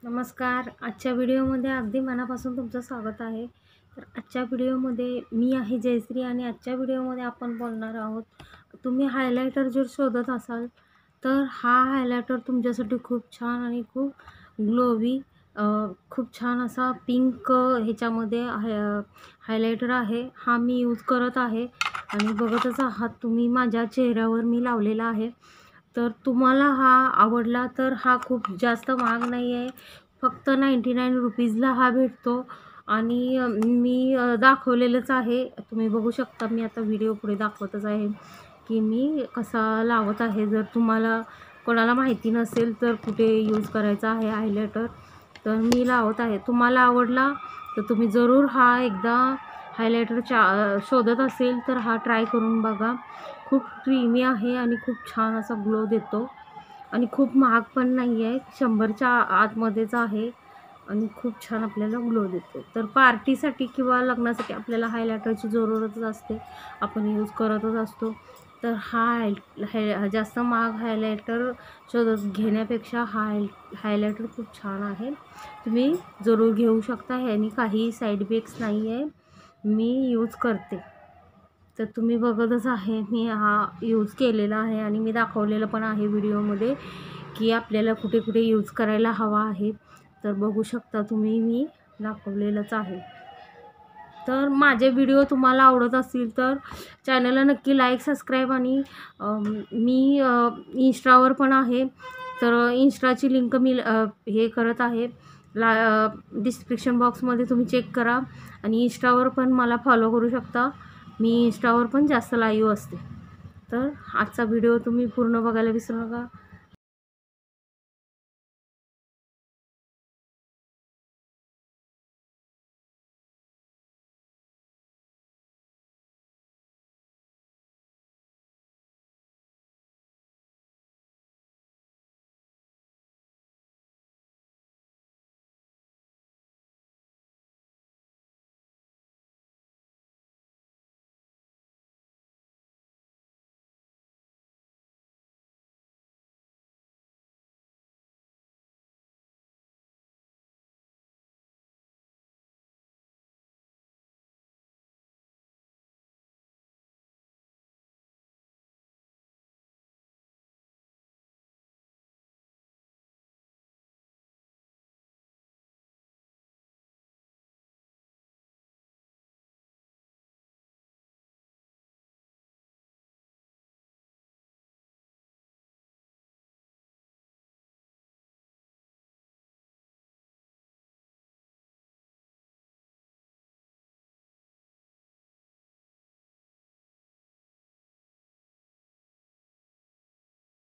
नमस्कार. आजच्या व्हिडिओमध्ये अगदी मनापासून तुमचं स्वागत आहे. तर आजच्या व्हिडिओमध्ये मी आहे जयश्री आणि आजच्या व्हिडिओमध्ये आपण बोलणार आहोत. तुम्ही हायलायटर जर शोधत असाल तर हा हायलायटर तुमच्यासाठी खूप छान आणि खूप ग्लोवी खूप छान असा पिंक ह्याच्यामध्ये हायलायटर आहे. हा मी यूज करत आहे आणि बघतच आहात तुम्ही माझ्या चेहऱ्यावर मी लावलेला आहे. तर तुम्हाला हा आवडला तर हा खूप जास्त महाग नाही आहे. फक्त 99 रुपीजला हा भेटतो आणि मी दाखवलेलंच आहे. तुम्ही बघू शकता, मी आता व्हिडिओ पुढे दाखवतच आहे की मी कसा लावत आहे. जर तुम्हाला कोणाला माहिती नसेल तर कुठे यूज करायचा आहे हायलायटर, तर मी लावत आहे. तुम्हाला आवडला तर तुम्ही जरूर हा एकदा हायलायटर शोधत असेल तर हा ट्राय करून बघा. खूप क्रीमी आहे आणि खूप छान असा ग्लो देतो आणि खूप महाग पण नाही आहे. 100च्या आतमध्येच आहे आणि खूप छान आपल्याला ग्लो देतो. तर पार्टीसाठी किंवा लग्नासाठी आपल्याला हायलायटरची जरूरतच असते, आपण यूज करतच असतो. तर हा जास्त महाग हायलायटर शोधत घेण्यापेक्षा हायलायटर खूप छान आहे. तुम्ही जरूर घेऊ शकता. ह्यानी काही साईड इफेक्ट्स नाही आहे. मी यूज करते. तर तुम्ही बघतच आहे, मी हा यूज केलेला आहे आणि मी दाखवलेलं पण आहे व्हिडिओमध्ये की आपल्याला कुठे कुठे यूज करायला हवा आहे. तर बघू शकता तुम्ही, मी दाखवलेलंच आहे. तर माझे व्हिडिओ तुम्हाला आवडत असतील तर चॅनलला नक्की लाईक, सबस्क्राईब आणि मी इंस्टावर पण आहे. तर इंस्टाची लिंक मी हे करत आहे, डिस्क्रिप्शन बॉक्समध्ये तुम्ही चेक करा आणि इंस्टावर पण मला फॉलो करू शकता. मी इंस्टावर पण जास्त लाईव्ह असते. तर आजचा व्हिडिओ तुम्ही पूर्ण बघायला विसरू नका.